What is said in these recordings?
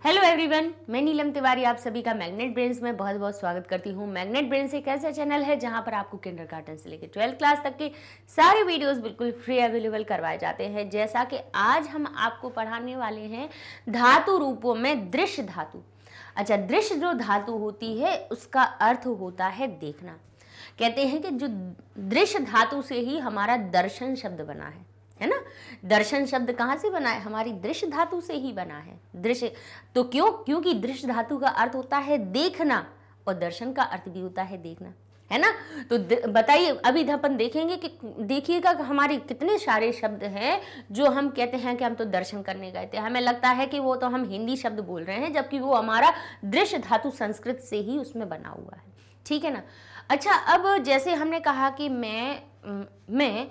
Hello everyone, मैं नीलम तिवारी आप सभी का मैग्नेट ब्रेन्स में बहुत बहुत स्वागत करती हूँ। मैग्नेट ब्रेन्स एक ऐसा चैनल है जहाँ पर आपको किंडरगार्टन से लेकर 12th क्लास तक के सारे वीडियोस बिल्कुल फ्री अवेलेबल करवाए जाते हैं। जैसा कि आज हम आपको पढ़ाने वाले हैं धातु रूपों में दृश्य धातु। अच्छा, दृश्य जो धातु होती है उसका अर्थ होता है देखना। कहते हैं कि जो दृश्य धातु से ही हमारा दर्शन शब्द बना है ना। दर्शन शब्द कहाँ से बना है? हमारी दृश्य धातु से ही बना है। दृश्य तो क्योंकि दृश्य धातु का अर्थ होता है देखना और दर्शन का अर्थ भी होता है देखना, है ना। तो बताइए, अभी अपन देखेंगे कि देखिएगा हमारे कितने सारे शब्द हैं जो हम कहते हैं कि हम तो दर्शन करने गए थे। हमें लगता है कि वो तो हम हिंदी शब्द बोल रहे हैं, जबकि वो हमारा दृश्य धातु संस्कृत से ही उसमें बना हुआ है। ठीक है ना। अच्छा, अब जैसे हमने कहा कि मैं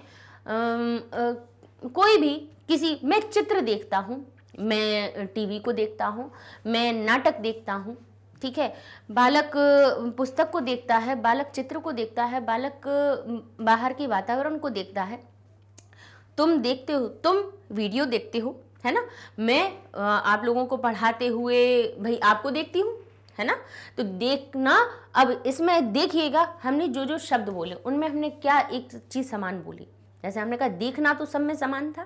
कोई भी मैं चित्र देखता हूँ, मैं टीवी को देखता हूँ, मैं नाटक देखता हूँ, ठीक है। बालक पुस्तक को देखता है, बालक चित्र को देखता है, बालक बाहर के वातावरण को देखता है। तुम देखते हो, तुम वीडियो देखते हो, है ना। मैं आप लोगों को पढ़ाते हुए भाई आपको देखती हूँ, है ना। तो देखना, अब इसमें देखिएगा हमने जो जो शब्द बोले उनमें हमने क्या एक चीज समान बोली। जैसे हमने कहा देखना तो सब में समान था,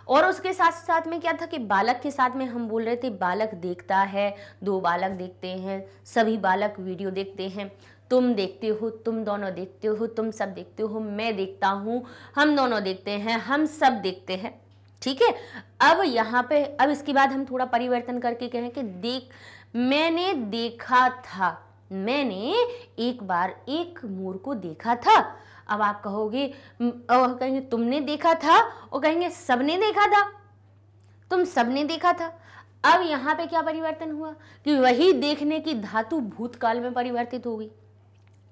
और उसके साथ साथ में क्या था कि बालक के साथ में हम बोल रहे थे बालक देखता है, दो बालक देखते हैं, सभी बालक वीडियो देखते हैं। तुम देखते हो, तुम दोनों देखते हो, तुम सब देखते हो, मैं देखता हूँ, हम दोनों देखते हैं, हम सब देखते हैं। ठीक है। अब यहाँ पे अब इसके बाद हम थोड़ा परिवर्तन करके कहें कि मैंने देखा था, मैंने एक बार एक मोर को देखा था। अब आप कहोगे और कहेंगे तुमने देखा था, और कहेंगे सबने देखा था, तुम सबने देखा था। अब यहाँ पे क्या परिवर्तन हुआ कि वही देखने की धातु भूतकाल में परिवर्तित हो गई।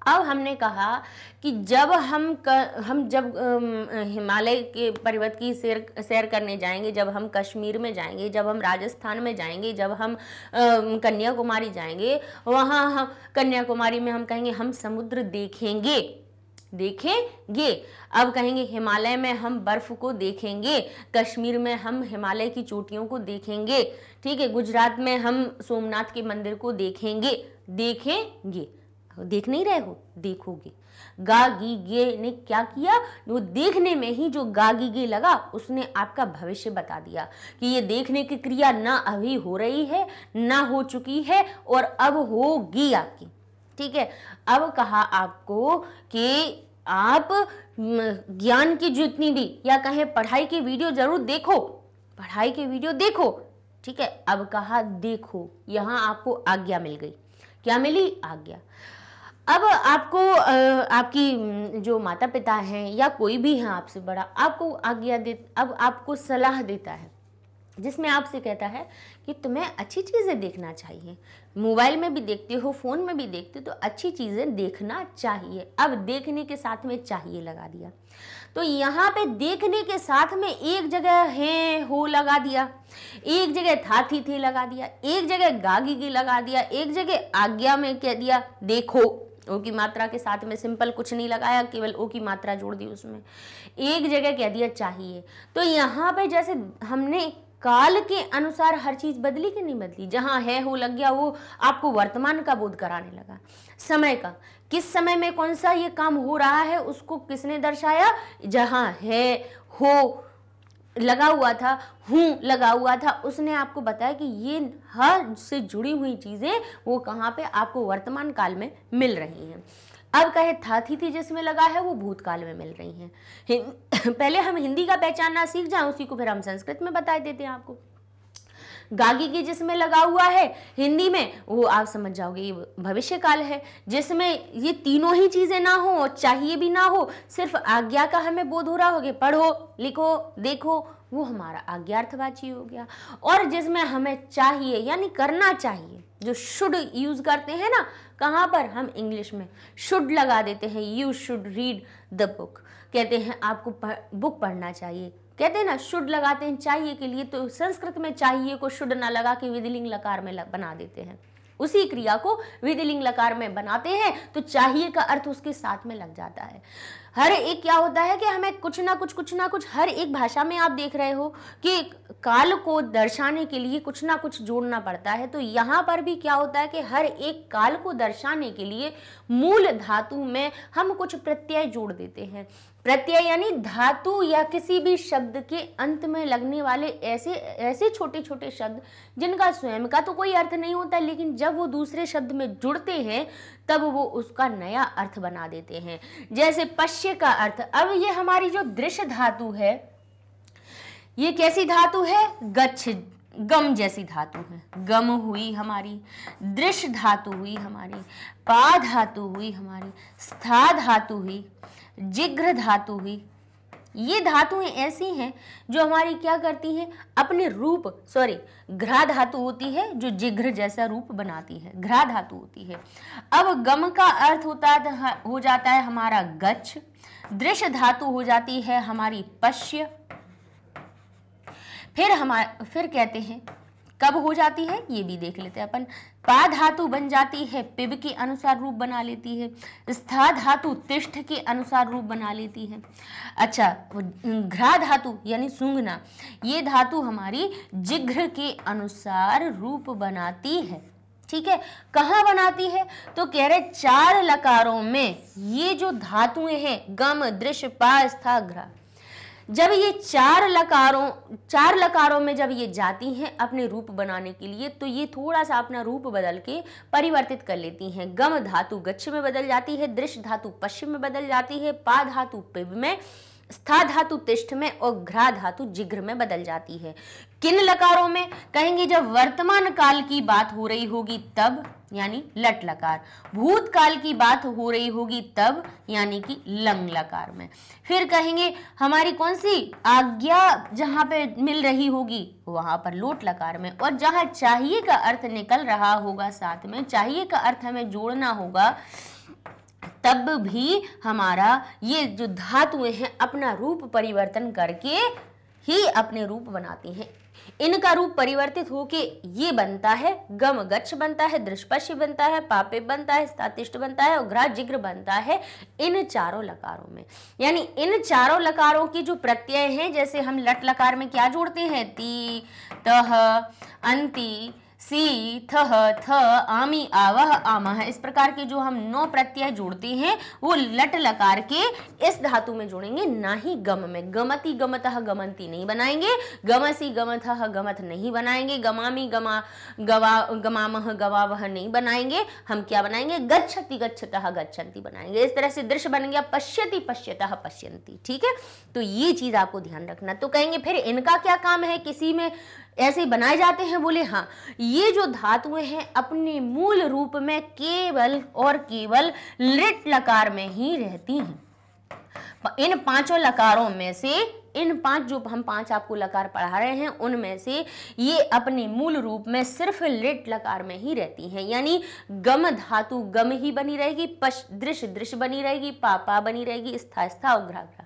अब हमने कहा कि जब जब हिमालय के पर्वत की सैर करने जाएंगे, जब हम कश्मीर में जाएंगे, जब हम राजस्थान में जाएंगे, जब हम कन्याकुमारी जाएंगे, वहाँ हम कन्याकुमारी में हम कहेंगे हम समुद्र देखेंगे। अब कहेंगे हिमालय में हम बर्फ को देखेंगे, कश्मीर में हम हिमालय की चोटियों को देखेंगे, ठीक है, गुजरात में हम सोमनाथ के मंदिर को देखेंगे। देख नहीं रहे हो, देखोगे। गा गी गे ने क्या किया? वो देखने में ही जो गा गी गे लगा उसने आपका भविष्य बता दिया कि ये देखने की क्रिया ना अभी हो रही है, ना हो चुकी है, और अब होगी आपकी। ठीक है। अब कहा आपको कि आप ज्ञान की जितनी भी या कहें पढ़ाई की वीडियो जरूर देखो, पढ़ाई की वीडियो देखो। ठीक है। अब कहा देखो, यहां आपको आज्ञा मिल गई। क्या मिली? आज्ञा। अब आपको आपकी जो माता पिता हैं या कोई भी है आपसे बड़ा, आपको आज्ञा अब आपको सलाह देता है, जिसमें आपसे कहता है कि तुम्हें अच्छी चीज़ें देखना चाहिए। मोबाइल में भी देखते हो, फ़ोन में भी देखते हो, तो अच्छी चीज़ें देखना चाहिए। अब देखने के साथ में चाहिए लगा दिया, तो यहाँ पे देखने के साथ में एक जगह है हो लगा दिया, एक जगह था थी लगा दिया, एक जगह गागी लगा दिया, एक जगह आज्ञा में कह दिया देखो। ओ की मात्रा के साथ में सिंपल कुछ नहीं लगाया, केवल ओ की मात्रा जोड़ दी उसमें। एक जगह कह दिया चाहिए। तो यहाँ पे जैसे हमने काल के अनुसार हर चीज बदली कि नहीं बदली? जहां है हो लग गया, वो आपको वर्तमान का बोध कराने लगा, समय का। किस समय में कौन सा ये काम हो रहा है उसको किसने दर्शाया? जहां है हो लगा हुआ था, हूं लगा हुआ था, उसने आपको बताया कि ये हर से जुड़ी हुई चीजें वो कहाँ पे आपको वर्तमान काल में मिल रही हैं। अब कहे था थी जिसमें लगा है वो भूतकाल में मिल रही हैं। पहले हम हिंदी का पहचानना सीख जाएं, उसी को फिर हम संस्कृत में बता देते हैं आपको। गागी की जिसमें लगा हुआ है हिंदी में, वो आप समझ जाओगे ये भविष्य काल है। जिसमें ये तीनों ही चीजें ना हो, चाहिए भी ना हो, सिर्फ आज्ञा का हमें बोध हो रहा होगा, पढ़ो लिखो देखो, वो हमारा आज्ञार्थवाची हो गया। और जिसमें हमें चाहिए यानी करना चाहिए, जो शुड यूज करते हैं ना, कहाँ पर? हम इंग्लिश में शुड लगा देते हैं। You should read the book, कहते हैं आपको बुक पढ़ना चाहिए, कहते हैं ना शुड लगाते हैं चाहिए के लिए। तो संस्कृत में चाहिए को शुड ना लगा के विधिलिंग लकार में बना देते हैं, उसी क्रिया को विधिलिंग लकार में बनाते हैं, तो चाहिए का अर्थ उसके साथ में लग जाता है। हर एक क्या होता है कि हमें कुछ ना कुछ हर एक भाषा में आप देख रहे हो कि काल को दर्शाने के लिए कुछ ना कुछ जोड़ना पड़ता है। तो यहाँ पर भी क्या होता है कि हर एक काल को दर्शाने के लिए मूल धातु में हम कुछ प्रत्यय जोड़ देते हैं। प्रत्यय यानी धातु या किसी भी शब्द के अंत में लगने वाले ऐसे छोटे छोटे शब्द जिनका स्वयं का तो कोई अर्थ नहीं होता, लेकिन जब वो दूसरे शब्द में जुड़ते हैं तब वो उसका नया अर्थ बना देते हैं। जैसे पश्य का अर्थ, अब ये हमारी जो दृश्य धातु है ये कैसी धातु है? गच्छ, गम जैसी धातु है। गम हुई हमारी, दृश्य धातु हुई हमारी, पा धातु हुई हमारी, स्था धातु हुई, जिघ्र धातु हुई। ये धातुएं ऐसी हैं जो हमारी क्या करती हैं? अपने रूप, घ्रा धातु होती है जो जिघ्र जैसा रूप बनाती है, घ्रा धातु होती है। अब गम का अर्थ हो जाता है हमारा गच्छ, दृश्य धातु हो जाती है हमारी पश्य, फिर कहते हैं कब हो जाती है ये भी देख लेते हैं अपन। पा धातु बन जाती है पिब के अनुसार रूप बना लेती है, स्था धातु तिष्ठ के अनुसार रूप बना लेती है। अच्छा, घ्रा धातु यानी सूंघना, ये धातु हमारी जिघ्र के अनुसार रूप बनाती है। ठीक है, कहाँ बनाती है? तो कह रहे 4 लकारों में ये जो धातुएं हैं गम, दृश्य, पा, स्था, घ्रा, जब ये 4 लकारों में जब ये जाती हैं अपने रूप बनाने के लिए, तो ये थोड़ा सा अपना रूप बदल के परिवर्तित कर लेती हैं। गम धातु गच्छ में बदल जाती है, दृश्य धातु पश्चिम में बदल जाती है, पा धातु पिब में, स्था धातु तिष्ठ में और घ्रा धातु जिघ्र में बदल जाती है। किन लकारों में? कहेंगे जब वर्तमान काल की बात हो रही होगी तब, यानी लट लकार। भूतकाल की बात हो रही होगी तब, यानी कि लंग लकार में। फिर कहेंगे हमारी कौन सी आज्ञा जहां पे मिल रही होगी वहां पर लोट लकार में। और जहां चाहिए का अर्थ निकल रहा होगा, साथ में चाहिए का अर्थ हमें जोड़ना होगा, तब भी हमारा ये जो धातुएं हैं अपना रूप परिवर्तन करके ही अपने रूप बनाती हैं। इनका रूप परिवर्तित होके ये बनता है गम गच्छ बनता है, दृष्पश्य बनता है, पापे बनता है, स्तातिष्ठ बनता है और घ्रा जिघ्र बनता है इन 4 लकारों में। यानी इन 4 लकारों की जो प्रत्यय हैं, जैसे हम लट लकार में क्या जोड़ते हैं? ती, तह, अंति, सी, थह, थ, आमी, आवह, आमह, इस प्रकार के जो हम 9 प्रत्यय जोड़ते हैं वो लट लकार के इस धातु में जोड़ेंगे, ना ही गम में। गमति, गमतः, गमंती नहीं बनाएंगे, गमसी, गमथः, गमथ नहीं बनाएंगे, गमामी, गमामह, गवावह नहीं बनाएंगे। हम क्या बनाएंगे? गच्छति, गच्छतः, गच्छन्ति बनाएंगे। इस तरह से दृश्य बन गया पश्यति, पश्यतः, पश्यन्ति। ठीक है, तो ये चीज आपको ध्यान रखना। तो कहेंगे फिर इनका क्या काम है? किसी में ऐसे बनाए जाते हैं? बोले हाँ, ये जो धातुएं हैं अपने मूल रूप में केवल और केवल लिट लकार में ही रहती हैं। इन 5 लकारों में से, इन 5 जो हम 5 आपको लकार पढ़ा रहे हैं उनमें से ये अपने मूल रूप में सिर्फ लिट लकार में ही रहती हैं। यानी गम धातु गम ही बनी रहेगी, दृश्य दृश्य बनी रहेगी, पा बनी रहेगी, स्था स्था और घ्रा घ्रा।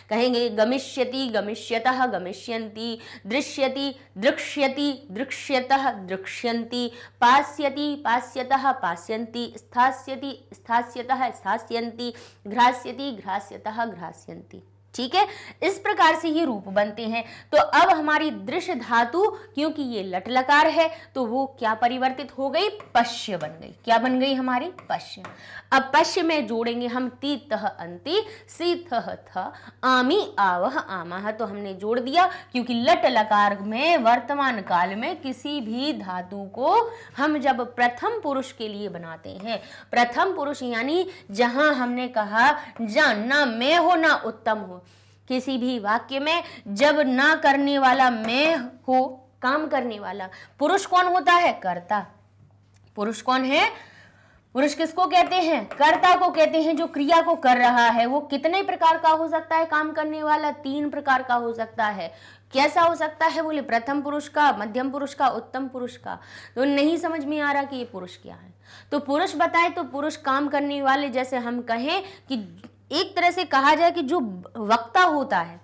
कहेंगे गमिष्यति, गमिष्यतः, गमिष्यन्ति, दृश्यति, दृक्ष्यति, दृक्ष्यतः, दृक्ष्यन्ति, पास्यति, पास्यतः, पास्यन्ति, स्थास्यति, स्थास्यतः, स्थास्यन्ति, घ्रास्यति, घ्रास्यतः, घ्रास्यन्ति। ठीक है, इस प्रकार से ये रूप बनते हैं। तो अब हमारी दृश्य धातु, क्योंकि ये लट लकार है तो वो क्या परिवर्तित हो गई? पश्य बन गई। क्या बन गई हमारी? पश्य। अब पश्य में जोड़ेंगे हम ती, तह, अंति, सी, थह, थ, आमी, आवह, आमह। तो हमने जोड़ दिया, क्योंकि लट लकार में वर्तमान काल में किसी भी धातु को हम जब प्रथम पुरुष के लिए बनाते हैं, प्रथम पुरुष यानी जहां हमने कहा जहां ना मैं हो ना उत्तम हो, किसी भी वाक्य में जब ना करने वाला मैं हो, काम करने वाला, पुरुष कौन होता है? कर्ता। पुरुष कौन है? पुरुष किसको कहते हैं? कर्ता को कहते हैं। जो क्रिया को कर रहा है वो कितने प्रकार का हो सकता है? काम करने वाला 3 प्रकार का हो सकता है। कैसा हो सकता है? बोले प्रथम पुरुष का, मध्यम पुरुष का, उत्तम पुरुष का। तो नहीं समझ में आ रहा कि ये पुरुष क्या है। तो पुरुष बताए तो पुरुष काम करने वाले, जैसे हम कहें कि एक तरह से कहा जाए कि जो वक्ता होता है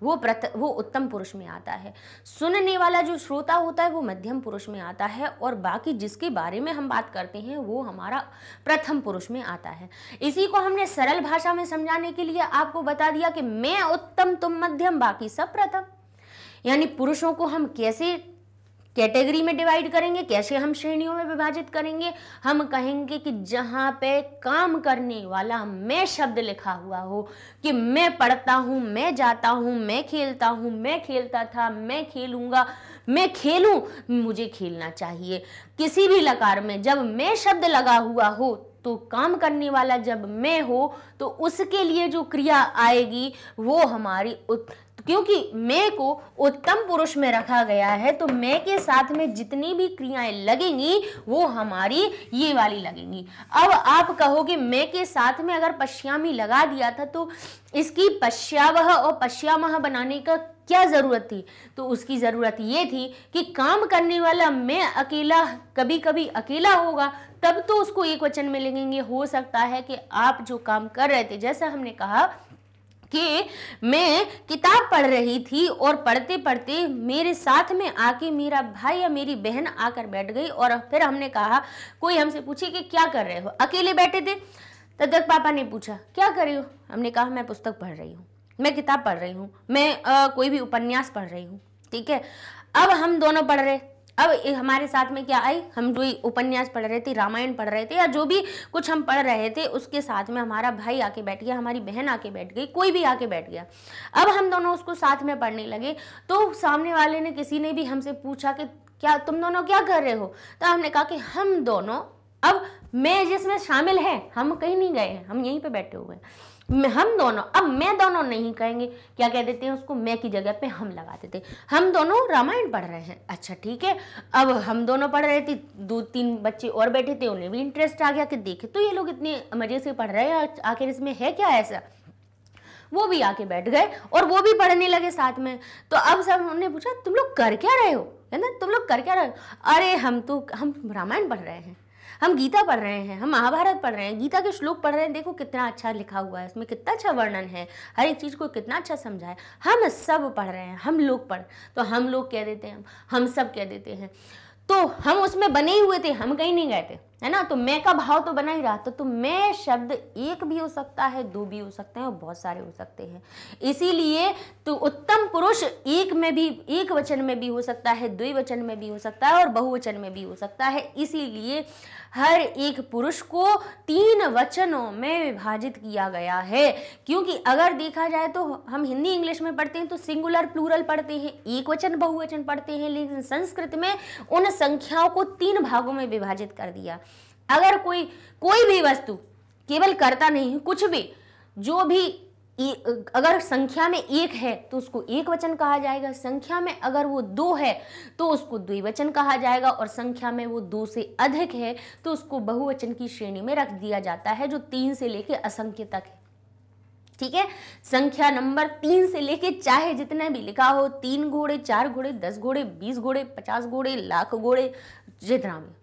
वो उत्तम पुरुष में आता है। सुनने वाला जो श्रोता होता है वो मध्यम पुरुष में आता है, और बाकी जिसके बारे में हम बात करते हैं वो हमारा प्रथम पुरुष में आता है। इसी को हमने सरल भाषा में समझाने के लिए आपको बता दिया कि मैं उत्तम, तुम मध्यम, बाकी सब प्रथम। यानी पुरुषों को हम कैसे कैटेगरी में डिवाइड करेंगे, कैसे हम श्रेणियों में विभाजित करेंगे। हम कहेंगे कि जहाँ पे काम करने वाला मैं शब्द लिखा हुआ हो, कि मैं पढ़ता हूँ, मैं जाता हूँ, मैं खेलता हूँ, मैं खेलता था, मैं खेलूंगा, मैं खेलूं, मुझे खेलना चाहिए, किसी भी लकार में जब मैं शब्द लगा हुआ हो तो काम करने वाला जब मैं हो तो उसके लिए जो क्रिया आएगी वो हमारी क्योंकि मैं को उत्तम पुरुष में रखा गया है तो मैं के साथ में जितनी भी क्रियाएं लगेंगी वो हमारी ये वाली लगेंगी। अब आप कहोगे मैं के साथ में अगर पश्यामी लगा दिया था तो इसकी पश्यावह और पश्यामह बनाने का क्या जरूरत थी? तो उसकी जरूरत ये थी कि काम करने वाला मैं अकेला कभी कभी अकेला होगा तब तो उसको एक वचन में लेंगे। हो सकता है कि आप जो काम कर रहे थे, जैसा हमने कहा कि मैं किताब पढ़ रही थी और पढ़ते पढ़ते मेरे साथ में आके मेरा भाई या मेरी बहन आकर बैठ गई और फिर हमने कहा, कोई हमसे पूछे कि क्या कर रहे हो, अकेले बैठे थे, तब तक पापा ने पूछा क्या कर रही हो, हमने कहा मैं पुस्तक पढ़ रही हूँ, मैं किताब पढ़ रही हूँ, मैं कोई भी उपन्यास पढ़ रही हूँ। ठीक है, अब हम दोनों पढ़ रहे, अब हमारे साथ में क्या आई, हम जो उपन्यास पढ़ रहे थे, रामायण पढ़ रहे थे या जो भी कुछ हम पढ़ रहे थे उसके साथ में हमारा भाई आके बैठ गया, हमारी बहन आके बैठ गई, कोई भी आके बैठ गया। अब हम दोनों उसको साथ में पढ़ने लगे तो सामने वाले ने किसी ने भी हमसे पूछा कि क्या तुम दोनों क्या कर रहे हो, तो हमने कहा कि हम दोनों, अब मैं जिसमें शामिल है, हम कहीं नहीं गए हैं, हम यहीं पे बैठे हुए हैं, हम दोनों, अब मैं दोनों नहीं कहेंगे, क्या कह देते हैं उसको, मैं की जगह पे हम लगा देते, हम दोनों रामायण पढ़ रहे हैं। अच्छा ठीक है, अब हम दोनों पढ़ रहे थे, 2-3 बच्चे और बैठे थे, उन्हें भी इंटरेस्ट आ गया कि देखे तो ये लोग इतने मजे से पढ़ रहे हैं, आखिर इसमें है क्या ऐसा, वो भी आके बैठ गए और वो भी पढ़ने लगे साथ में। तो अब सब उन्होंने पूछा तुम लोग कर क्या रहे हो, है ना, तुम लोग कर क्या रहे हो, अरे हम रामायण पढ़ रहे हैं, हम गीता पढ़ रहे हैं, हम महाभारत पढ़ रहे हैं, गीता के श्लोक पढ़ रहे हैं, देखो कितना अच्छा लिखा हुआ है, इसमें कितना अच्छा वर्णन है, हर एक चीज़ को कितना अच्छा समझा है, हम सब पढ़ रहे हैं, हम लोग पढ़, तो हम लोग कह देते हैं, हम सब कह देते हैं, तो हम उसमें बने ही हुए थे, हम कहीं नहीं गए थे, है ना। तो मैं का भाव तो बना ही रहा था, तो मैं शब्द एक भी हो सकता है, दो भी हो सकते हैं और बहुत सारे हो सकते हैं। इसीलिए तो उत्तम पुरुष एक में भी, एक वचन में भी हो सकता है, द्विवचन में भी हो सकता है और बहुवचन में भी हो सकता है। इसीलिए हर एक पुरुष को 3 वचनों में विभाजित किया गया है, क्योंकि अगर देखा जाए तो हम हिंदी इंग्लिश में पढ़ते हैं तो सिंगुलर प्लूरल पढ़ते हैं, एक वचन बहुवचन पढ़ते हैं, लेकिन संस्कृत में उन संख्याओं को 3 भागों में विभाजित कर दिया। अगर कोई भी वस्तु केवल करता नहीं है, कुछ भी जो भी अगर संख्या में 1 है तो उसको एक वचन कहा जाएगा, संख्या में अगर वो 2 है तो उसको द्विवचन कहा जाएगा, और संख्या में वो 2 से अधिक है तो उसको बहुवचन की श्रेणी में रख दिया जाता है, जो 3 से लेके असंख्य तक है। ठीक है, संख्या नंबर 3 से लेके चाहे जितने भी लिखा हो, 3 घोड़े, 4 घोड़े, 10 घोड़े, 20 घोड़े, 50 घोड़े, लाख घोड़े, जितना भी,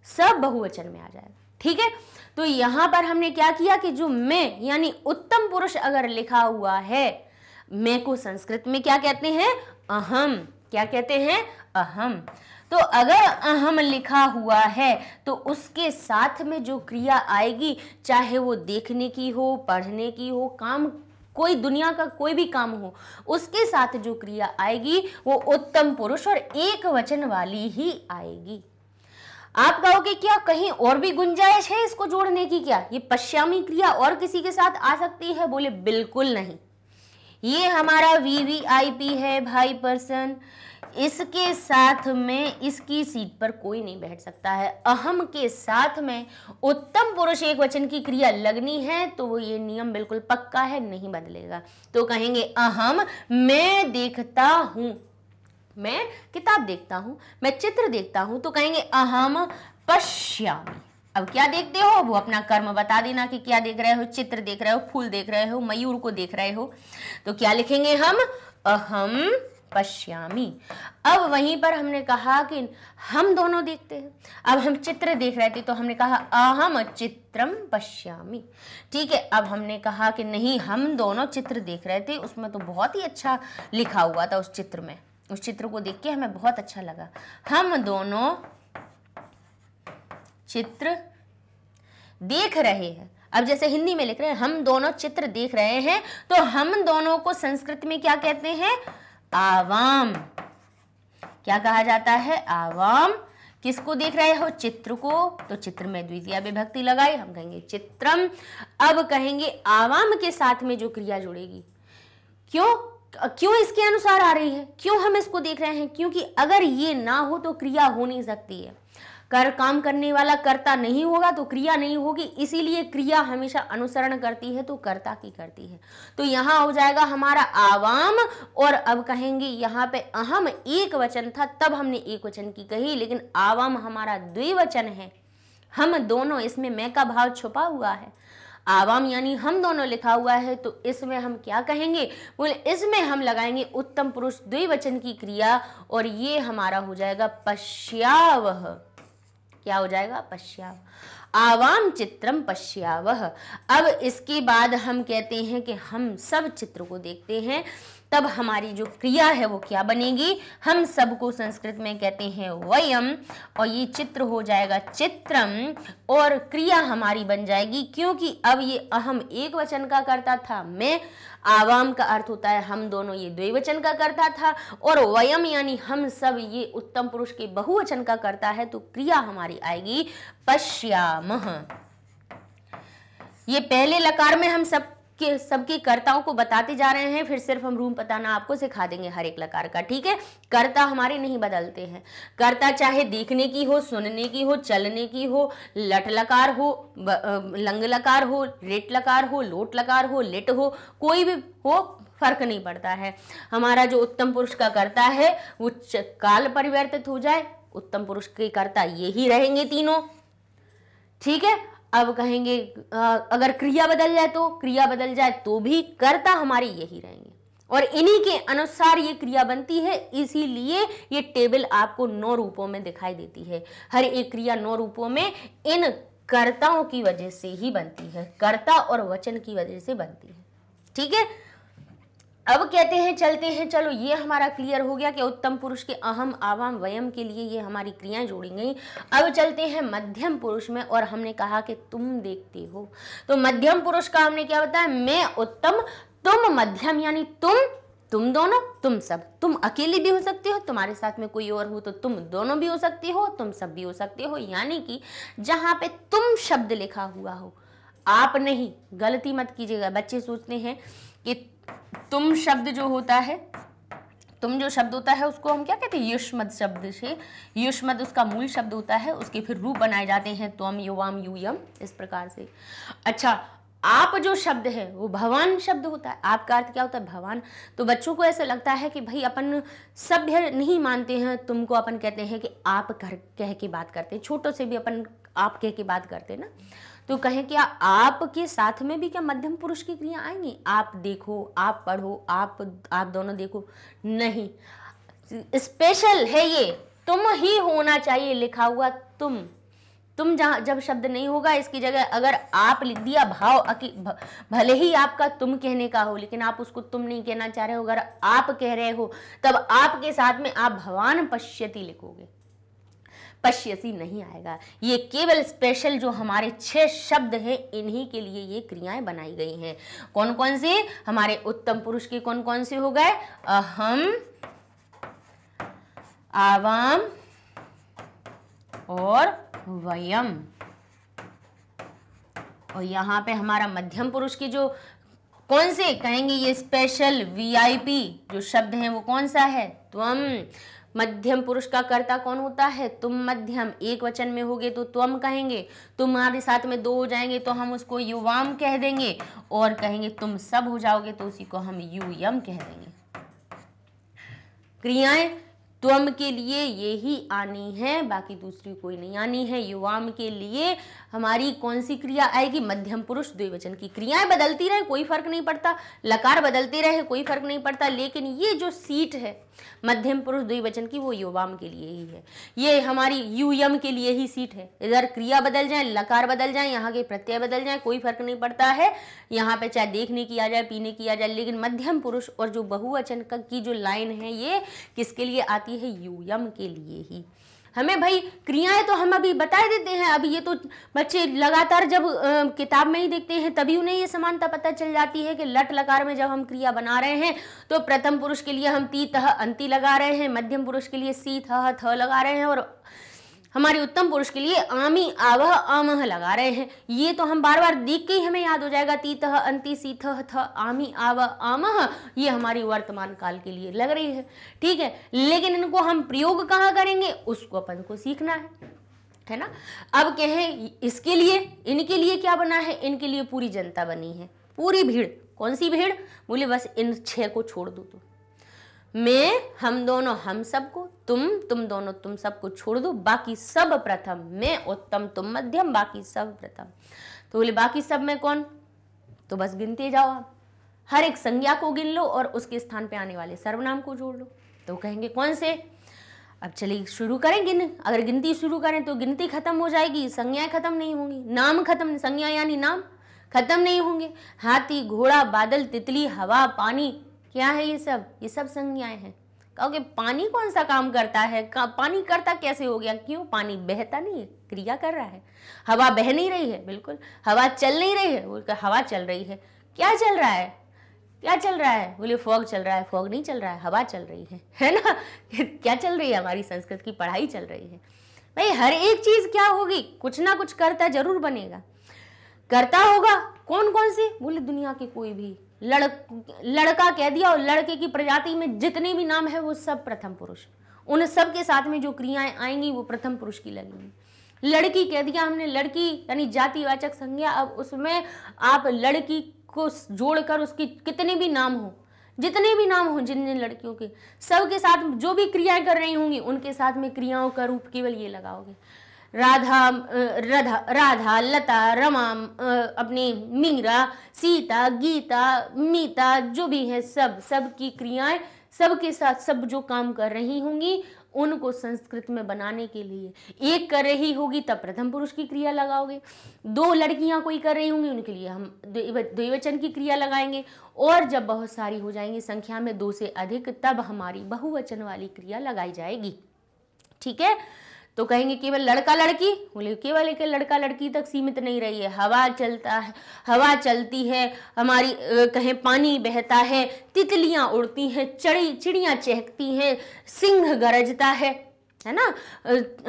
सब बहुवचन में आ जाएगा। ठीक है, तो यहां पर हमने क्या किया कि जो मैं यानी उत्तम पुरुष अगर लिखा हुआ है, मैं को संस्कृत में क्या कहते हैं, अहम, क्या कहते हैं, अहम। तो अगर अहम लिखा हुआ है तो उसके साथ में जो क्रिया आएगी, चाहे वो देखने की हो, पढ़ने की हो, काम कोई दुनिया का कोई भी काम हो, उसके साथ जो क्रिया आएगी वो उत्तम पुरुष और एक वचन वाली ही आएगी। आप कहोगे क्या कहीं और भी गुंजाइश है इसको जोड़ने की, क्या ये पश्यामी क्रिया और किसी के साथ आ सकती है? बोले बिल्कुल नहीं, ये हमारा VVIP है भाई पर्सन, इसके साथ में इसकी सीट पर कोई नहीं बैठ सकता है। अहम के साथ में उत्तम पुरुष एक वचन की क्रिया लगनी है तो वो ये नियम बिल्कुल पक्का है, नहीं बदलेगा। तो कहेंगे अहम मैं देखता हूं, मैं किताब देखता हूं, मैं चित्र देखता हूं, तो कहेंगे अहम पश्यामि। अब क्या देखते हो, वो अपना कर्म बता देना कि क्या देख रहे हो, चित्र देख रहे हो, फूल देख रहे हो, मयूर को देख रहे हो, तो क्या लिखेंगे हम, अहम पश्यामि। अब वहीं पर हमने कहा कि हम दोनों देखते हैं, अब हम चित्र देख रहे थे तो हमने कहा अहम चित्रम पश्यामि। ठीक है, अब हमने कहा कि नहीं, हम दोनों चित्र देख रहे थे, उसमें तो बहुत ही अच्छा लिखा हुआ था उस चित्र में, उस चित्र को देख के हमें बहुत अच्छा लगा। हम दोनों चित्र देख रहे हैं। अब जैसे हिंदी में लिख रहे हैं हम दोनों चित्र देख रहे हैं, तो हम दोनों को संस्कृत में क्या कहते हैं? आवाम। क्या कहा जाता है? आवाम। किसको देख रहे हो? चित्र को। तो चित्र में द्वितीय विभक्ति लगाई, हम कहेंगे चित्रम। अब कहेंगे आवाम के साथ में जो क्रिया जुड़ेगी, क्यों इसके अनुसार आ रही है, क्यों हम इसको देख रहे हैं? क्योंकि अगर ये ना हो तो क्रिया हो नहीं सकती है। काम करने वाला कर्ता नहीं होगा तो क्रिया नहीं होगी, इसीलिए क्रिया हमेशा अनुसरण करती है तो कर्ता की करती है। तो यहाँ हो जाएगा हमारा आवाम। और अब कहेंगे यहाँ पे अहम एक वचन था, तब हमने एक वचन की कही, लेकिन आवाम हमारा द्विवचन है। हम दोनों, इसमें मैं का भाव छुपा हुआ है। आवाम यानी हम दोनों लिखा हुआ है, तो इसमें हम क्या कहेंगे? बोले इसमें हम लगाएंगे उत्तम पुरुष द्विवचन की क्रिया, और ये हमारा हो जाएगा पश्यावह। क्या हो जाएगा? पश्याव। आवाम चित्रम पश्यावह। अब इसके बाद हम कहते हैं कि हम सब चित्र को देखते हैं, तब हमारी जो क्रिया है वो क्या बनेगी? हम सबको संस्कृत में कहते हैं वयम, और ये चित्र हो जाएगा चित्रम, और क्रिया हमारी बन जाएगी, क्योंकि अब ये अहम एक वचन का करता था मैं, आवाम का अर्थ होता है हम दोनों, ये द्विवचन का करता था, और वयम यानी हम सब, ये उत्तम पुरुष के बहुवचन का करता है, तो क्रिया हमारी आएगी पश्यामः। ये पहले लकार में हम सबके कर्ताओं को बताते जा रहे हैं, फिर सिर्फ हम रूम बताना आपको सिखा देंगे हर एक लकार का। ठीक है, कर्ता हमारे नहीं बदलते हैं। कर्ता चाहे देखने की हो, सुनने की हो, चलने की हो, लट लकार हो, लंग लकार हो, रेट लकार हो, लोट लकार हो, लिट हो, कोई भी हो, फर्क नहीं पड़ता है। हमारा जो उत्तम पुरुष का कर्ता है वो काल परिवर्तित हो जाए, उत्तम पुरुष के कर्ता यही रहेंगे तीनों। ठीक है, अब कहेंगे अगर क्रिया बदल जाए तो भी कर्ता हमारे यही रहेंगे, और इन्हीं के अनुसार ये क्रिया बनती है। इसीलिए ये टेबल आपको 9 रूपों में दिखाई देती है। हर एक क्रिया 9 रूपों में इन कर्ताओं की वजह से ही बनती है, कर्ता और वचन की वजह से बनती है। ठीक है, अब कहते हैं चलते हैं, चलो ये हमारा क्लियर हो गया कि उत्तम पुरुष के अहम आवाम वयम के लिए ये हमारी क्रियाएं जोड़ी गई। अब चलते हैं मध्यम पुरुष में, और हमने कहा कि तुम देखते हो, तो मध्यम पुरुष का हमने क्या बताया? मैं उत्तम, तुम मध्यम, यानी तुम दोनों, तुम सब। तुम अकेले भी हो सकते हो, तुम्हारे साथ में कोई और हो तो तुम दोनों भी हो सकते हो, तुम सब भी हो सकते हो। यानी कि जहां पे तुम शब्द लिखा हुआ हो, आप नहीं, गलती मत कीजिएगा। बच्चे सोचते हैं कि तुम शब्द जो होता है, तुम जो शब्द होता है उसको हम क्या कहते हैं? युष्मद शब्द से, युष्मद उसका मूल शब्द होता है, उसके फिर रूप बनाए जाते हैं त्वम, युवाम, यूयम, इस प्रकार से। अच्छा, आप जो शब्द है वो भवान शब्द होता है। आपका अर्थ क्या होता है? भवान। तो बच्चों को ऐसा लगता है कि भाई अपन सभ्य नहीं मानते हैं, तुमको अपन कहते हैं कि आप कह के बात करते हैं, छोटों से भी अपन आप कह के बात करते हैं ना। तो कहें क्या आपके साथ में भी क्या मध्यम पुरुष की क्रिया आएंगी? आप देखो, आप पढ़ो, आप दोनों देखो, नहीं, स्पेशल है ये, तुम ही होना चाहिए लिखा हुआ। तुम जहां जब शब्द नहीं होगा, इसकी जगह अगर आप लिख दिया भाव, भले ही आपका तुम कहने का हो, लेकिन आप उसको तुम नहीं कहना चाह रहे हो, अगर आप कह रहे हो तब आपके साथ में आप भवान पश्यति लिखोगे, पश्यसी नहीं आएगा। ये केवल स्पेशल जो हमारे 6 शब्द हैं, इन्हीं के लिए ये क्रियाएं बनाई गई हैं। कौन कौन से? हमारे उत्तम पुरुष के कौन कौन से हो गए? अहम, आवाम और वयम। और यहाँ पे हमारा मध्यम पुरुष के जो कौन से कहेंगे? ये स्पेशल VIP जो शब्द हैं वो कौन सा है? त्वम। मध्यम पुरुष का कर्ता कौन होता है? तुम मध्यम। एक वचन में होगे तो त्वम कहेंगे, तुम्हारे साथ में 2 हो जाएंगे तो हम उसको युवाम कह देंगे, और कहेंगे तुम सब हो जाओगे तो उसी को हम यूयम कह देंगे। क्रियाएं त्वम के लिए ये ही आनी है, बाकी दूसरी कोई नहीं आनी है। युवाम के लिए हमारी कौन सी क्रिया आएगी? मध्यम पुरुष द्विवचन की। क्रियाएं बदलती रहे कोई फर्क नहीं पड़ता, लकार बदलते रहे कोई फर्क नहीं पड़ता, लेकिन ये जो सीट है मध्यम पुरुष द्विवचन की वो युवाम के लिए ही है। ये हमारी यूयम के लिए ही सीट है। इधर क्रिया बदल जाए, लकार बदल जाए, यहाँ के प्रत्यय बदल जाए, कोई फर्क नहीं पड़ता है। यहाँ पे चाहे देखने की आ जाए, पीने की आ जाए, लेकिन मध्यम पुरुष और जो बहुवचन की जो लाइन है ये किसके लिए आती है? यूयम के लिए ही। हमें भाई क्रियाएं तो हम अभी बता देते हैं, अभी ये तो बच्चे लगातार जब किताब में ही देखते हैं तभी उन्हें ये समानता पता चल जाती है कि लट लकार में जब हम क्रिया बना रहे हैं तो प्रथम पुरुष के लिए हम ती तह अंति लगा रहे हैं, मध्यम पुरुष के लिए सी थह थ लगा रहे हैं, और हमारे उत्तम पुरुष के लिए आमी आवह आमह लगा रहे हैं। ये तो हम बार बार देख के ही हमें याद हो जाएगा। ती तह अंति सी थह थ आमी आवह आमह, ये हमारी वर्तमान काल के लिए लग रही है, ठीक है। लेकिन इनको हम प्रयोग कहाँ करेंगे उसको अपन को सीखना है ना। अब कहें इसके लिए, इनके लिए क्या बना है? इनके लिए पूरी जनता बनी है, पूरी भीड़। कौन सी भीड़? बोले बस इन 6 को छोड़ दो तो मैं, हम दोनों हम सबको, तुम दोनों तुम सबको छोड़ दो, बाकी सब प्रथम। मैं उत्तम, तुम मध्यम, बाकी सब प्रथम। तो बोले बाकी सब में कौन? तो बस गिनते जाओ आप, हर एक संज्ञा को गिन लो और उसके स्थान पे आने वाले सर्वनाम को जोड़ लो। तो कहेंगे कौन से? अब चलिए शुरू करें अगर गिनती शुरू करें तो गिनती खत्म हो जाएगी, संज्ञाएं खत्म नहीं होंगी, नाम खत्म, संज्ञा यानी नाम खत्म नहीं होंगे। हाथी, घोड़ा, बादल, तितली, हवा, पानी, क्या है ये सब संज्ञाएं हैं। कहोगे पानी कौन सा काम करता है? पानी करता कैसे हो गया? क्यों? पानी बहता नहीं है, क्रिया कर रहा है। हवा बह नहीं रही है, बिल्कुल। हवा चल नहीं रही है, बोलकर हवा चल रही है। क्या चल रहा है? क्या चल रहा है? बोले फॉग चल रहा है। फॉग नहीं चल रहा है, हवा चल रही है ना। क्या चल रही है? हमारी संस्कृत की पढ़ाई चल रही है। भाई हर एक चीज क्या होगी? कुछ ना कुछ करता जरूर बनेगा। करता होगा कौन कौन सी? बोले दुनिया के कोई भी। लड़का कह दिया और लड़के की प्रजाति में जितने भी नाम है वो सब प्रथम पुरुष। उन सब के साथ में जो क्रियाएं आएंगी वो प्रथम पुरुष की लगेंगी। लड़की कह दिया हमने, लड़की यानी जातिवाचक संज्ञा। अब उसमें आप लड़की को जोड़कर उसके कितने भी नाम हो, जितने भी नाम हो, जिन लड़कियों के, सब के साथ जो भी क्रियाएं कर रही होंगी उनके साथ में क्रियाओं का रूप केवल ये लगाओगे। राधा, लता, रमा, अपनी मीरा, सीता, गीता, मीता, जो भी है सब की क्रियाएं, सबके साथ सब जो काम कर रही होंगी उनको संस्कृत में बनाने के लिए एक कर रही होगी तब प्रथम पुरुष की क्रिया लगाओगे। 2 लड़कियां कोई कर रही होंगी उनके लिए हम द्विवचन की क्रिया लगाएंगे, और जब बहुत सारी हो जाएंगी संख्या में 2 से अधिक तब हमारी बहुवचन वाली क्रिया लगाई जाएगी, ठीक है। तो कहेंगे केवल लड़का लड़की, बोले केवल एक लड़का लड़की तक सीमित नहीं रही है। हवा चलता है, हवा चलती है हमारी, कहें पानी बहता है, तितलियां उड़ती हैं, चिड़ियां चहकती हैं, सिंह गरजता है ना,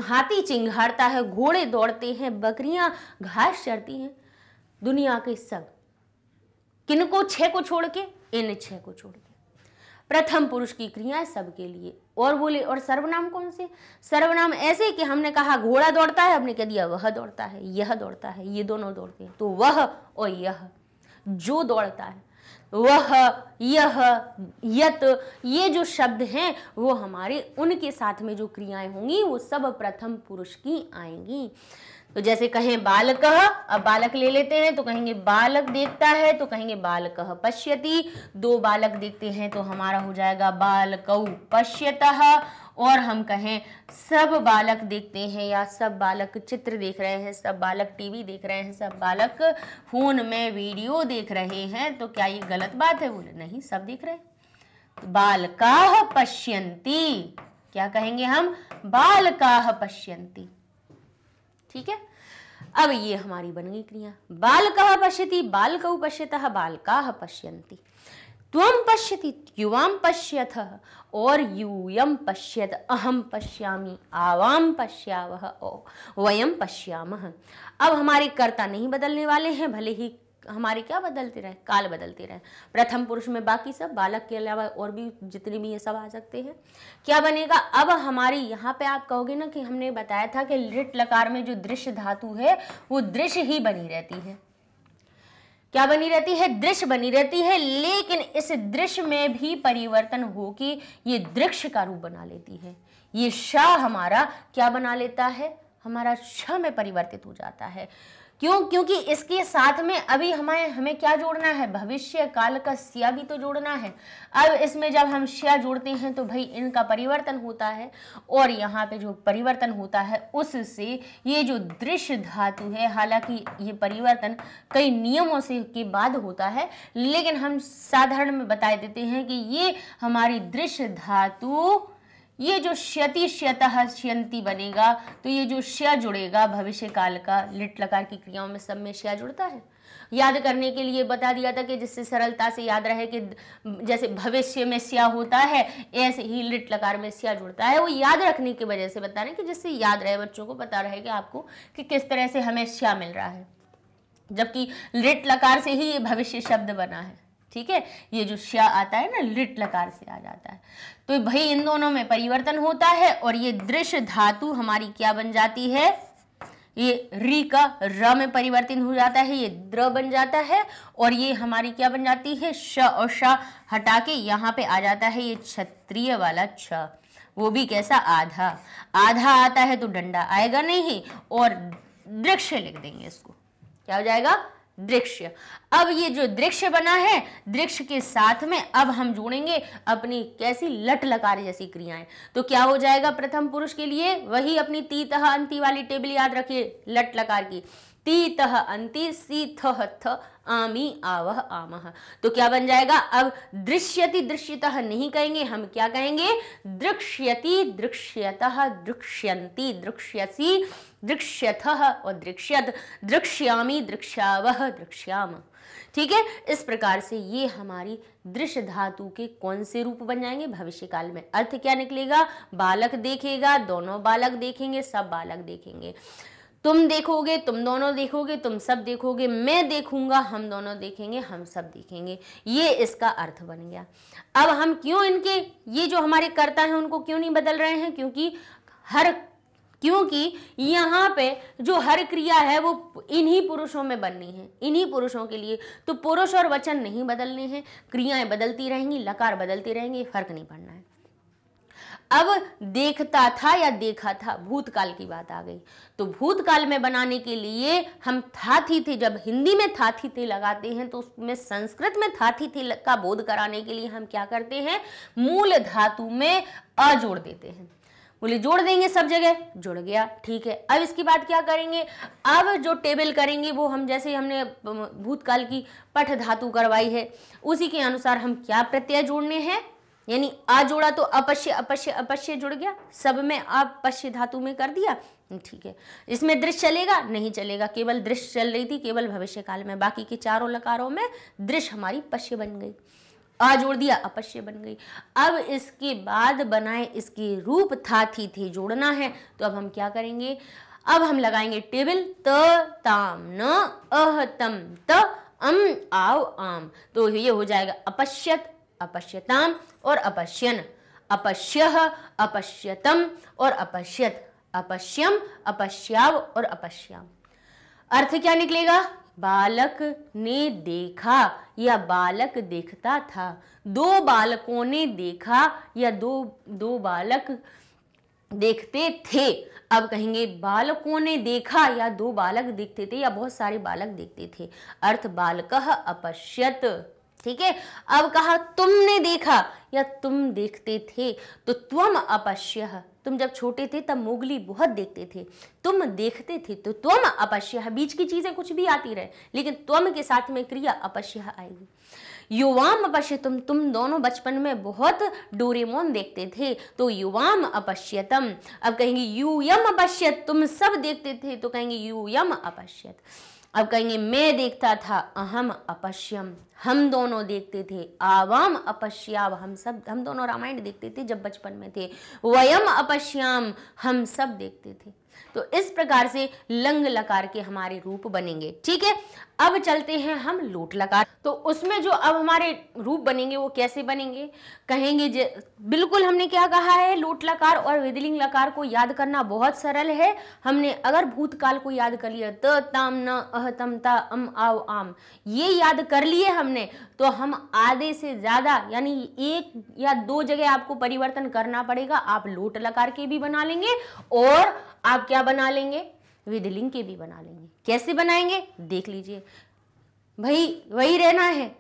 हाथी चिंघाड़ता है, घोड़े दौड़ते हैं, बकरियां घास चरती हैं। दुनिया के सब किनको? 6 को छोड़ के, इन 6 को छोड़ के प्रथम पुरुष की क्रियाएं सबके लिए। और बोले और सर्वनाम कौन से? सर्वनाम ऐसे कि हमने कहा घोड़ा दौड़ता है, हमने कह दिया वह दौड़ता है, यह दौड़ता है, ये दोनों दौड़ते हैं। तो वह और यह जो दौड़ता है, वह, यह, यत, ये जो शब्द हैं वो हमारे उनके साथ में जो क्रियाएं होंगी वो सब प्रथम पुरुष की आएंगी। तो जैसे कहें बालकः, अब बालक ले लेते हैं तो कहेंगे बालक देखता है तो कहेंगे बालकः पश्यति। 2 बालक देखते हैं तो हमारा हो जाएगा बालकौ पश्यतः। और हम कहें सब बालक देखते हैं या सब बालक चित्र देख रहे हैं, सब बालक टीवी देख रहे हैं, सब बालक फोन में वीडियो देख रहे हैं, तो क्या ये गलत बात है? बोले नहीं, सब देख रहे हैं। तो बालकाः पश्यन्ति, क्या कहेंगे हम? बालकाः पश्यन्ति, ठीक है। अब ये हमारी बन गई क्रिया। बालकः पश्यति, बालकौ पश्यतः, बालकाः पश्यन्ति। त्वं पश्यति, युवां पश्यतः, और यूयं पश्यत, अहं पश्यामि, आवां पश्यावः, वयं पश्यामः। अब हमारे कर्ता नहीं बदलने वाले हैं, भले ही हमारे क्या बदलते रहे, काल बदलते रहे। प्रथम पुरुष में बाकी सब, बालक के अलावा और भी जितने भी ये सब आ सकते हैं। क्या बनेगा? अब हमारी यहाँ पे आप कहोगे ना कि हमने बताया था कि लिट लकार में जो दृश्य धातु है वो दृश्य ही बनी रहती है। क्या बनी रहती है? दृश्य बनी रहती है, लेकिन इस दृश्य में भी परिवर्तन हो कि ये दृश्य का रूप बना लेती है। ये श हमारा क्या बना लेता है, हमारा श में परिवर्तित हो जाता है। क्यों? क्योंकि इसके साथ में अभी हमें क्या जोड़ना है, भविष्य काल का स्या भी तो जोड़ना है। अब इसमें जब हम स्या जोड़ते हैं तो भाई इनका परिवर्तन होता है, और यहाँ पे जो परिवर्तन होता है उससे ये जो दृश्य धातु है, हालांकि ये परिवर्तन कई नियमों से के बाद होता है, लेकिन हम साधारण में बता देते हैं कि ये हमारी दृश्य धातु, ये जो श्यति श्यतः श्यंति बनेगा, तो ये जो श्य जुड़ेगा भविष्य काल का, लिट लकार की क्रियाओं में सब में श्य जुड़ता है। याद करने के लिए बता दिया था कि जिससे सरलता से याद रहे कि जैसे भविष्य में श्या होता है ऐसे ही लिट लकार में श्या जुड़ता है। वो याद रखने की वजह से बता रहे हैं कि जिससे याद रहे, बच्चों को पता रहे कि आपको कि किस तरह से हमें श्या मिल रहा है, जबकि लिट लकार से ही ये भविष्य शब्द बना है। ठीक है, ये जो श्या आता है ना, लिट लकार से आ जाता है। तो भाई इन दोनों में परिवर्तन होता है, और ये दृश्य धातु हमारी क्या बन जाती है, ये री का र में परिवर्तन हो जाता है, ये द्र बन जाता है, और ये हमारी क्या बन जाती है, श और श हटा के यहाँ पे आ जाता है ये क्षत्रिय वाला छ। वो भी कैसा, आधा। आधा आता है तो डंडा आएगा नहीं, और दृश्य लिख देंगे इसको, क्या हो जाएगा, दृश्य। अब ये जो दृश्य बना है, दृश्य के साथ में अब हम जोड़ेंगे अपनी कैसी, लट लकार जैसी क्रियाएं। तो क्या हो जाएगा प्रथम पुरुष के लिए, वही अपनी ती तह अंति वाली टेबल याद रखिए लट लकार की, ती तह अंति सी थ थ आमी आवह आमह। तो क्या बन जाएगा, अब दृश्यति दृश्यतः नहीं कहेंगे, हम क्या कहेंगे, दृक्ष्यति दृक्ष्यतः दृक्ष्यन्ति दृक्ष्यसि दृक्ष्यथः और दृक्ष्यत, दृक्ष्यामि दृक्ष्यावह दृक्ष्याम। ठीक है, इस प्रकार से ये हमारी दृश्य धातु के कौन से रूप बन जाएंगे भविष्य काल में। अर्थ क्या निकलेगा, बालक देखेगा, दोनों बालक देखेंगे, सब बालक देखेंगे, तुम देखोगे, तुम दोनों देखोगे, तुम सब देखोगे, मैं देखूंगा, हम दोनों देखेंगे, हम सब देखेंगे। ये इसका अर्थ बन गया। अब हम क्यों इनके, ये जो हमारे कर्ता हैं उनको क्यों नहीं बदल रहे हैं, क्योंकि यहाँ पे जो हर क्रिया है वो इन्हीं पुरुषों में बननी है, इन्हीं पुरुषों के लिए। तो पुरुष और वचन नहीं बदलने हैं, क्रियाएं बदलती रहेंगी, लकार बदलते रहेंगे, फर्क नहीं पड़ना है। अब देखता था या देखा था, भूतकाल की बात आ गई। तो भूतकाल में बनाने के लिए हम था थी थे, जब हिंदी में था थी थे लगाते हैं तो उसमें संस्कृत में था थी थे का बोध कराने के लिए हम क्या करते हैं, मूल धातु में अ जोड़ देते हैं। बोले जोड़ देंगे, सब जगह जुड़ गया, ठीक है। अब इसकी बात क्या करेंगे, अब जो टेबल करेंगे वो हम जैसे हमने भूतकाल की पठ धातु करवाई है उसी के अनुसार हम क्या प्रत्यय जोड़ने हैं, यानी आ जोड़ा तो अपश्य अपश्य अपश्य जुड़ गया, सब में आप पश्य धातु में कर दिया, ठीक है। इसमें दृश्य चलेगा, नहीं चलेगा, केवल दृश्य चल रही थी केवल भविष्य काल में, बाकी के चारों लकारों में दृश्य हमारी पश्य बन गई, आ जोड़ दिया अपश्य बन गई। अब इसके बाद बनाए इसके रूप था थी थे जोड़ना है, तो अब हम क्या करेंगे, अब हम लगाएंगे टेबल त ताम न अह तम त अम आव आम। तो ये हो जाएगा अपश्यत अपश्यताम और अपश्यन, अपश्यः अपश्यतम और अपश्यत, अपश्यम अपश्याव और अपश्याम। अर्थ क्या निकलेगा, बालक ने देखा या बालक देखता था, दो बालकों ने देखा या दो बालक देखते थे। अब कहेंगे बालकों ने देखा या दो बालक देखते थे या बहुत सारे बालक देखते थे, अर्थ बालकः अपश्यत, ठीक है। अब कहा तुमने देखा या तुम देखते थे, तो त्वम अपश्यः, तुम जब छोटे थे तब मोगली बहुत देखते थे, तुम देखते थे तो त्वम अपश्यः, बीच की चीजें कुछ भी आती रहे लेकिन त्वम के साथ में क्रिया अपश्यः आएगी। युवाम अपश्यतम, तुम दोनों बचपन में बहुत डोरेमोन देखते थे, तो युवाम अपश्यतम। अब कहेंगे यूयम अपश्यत, तुम सब देखते थे, तो कहेंगे यूयम अपश्यत। अब कहेंगे मैं देखता था, अहम अपश्यम, हम दोनों देखते थे, आवाम अपश्याव, हम दोनों रामायण देखते थे जब बचपन में थे, वयम अपश्याम, हम सब देखते थे। तो इस प्रकार से लंग लकार के हमारे रूप बनेंगे। ठीक है, अब चलते हैं हम लोट लकार। तो उसमें जो अब हमारे रूप बनेंगे वो कैसे बनेंगे, कहेंगे बिल्कुल हमने क्या कहा है, लोट लकार और विधिलिंग लकार को याद करना बहुत सरल है। हमने अगर भूतकाल को याद कर लिया, त ताम न अह तम ता अम आव आम, ये याद कर लिए हमने, तो हम आधे से ज्यादा यानी 1 या 2 जगह आपको परिवर्तन करना पड़ेगा। आप लोट लकार के भी बना लेंगे और आप क्या बना लेंगे, विधिलिंग के भी बना लेंगे। कैसे बनाएंगे देख लीजिए भाई, वही रहना है,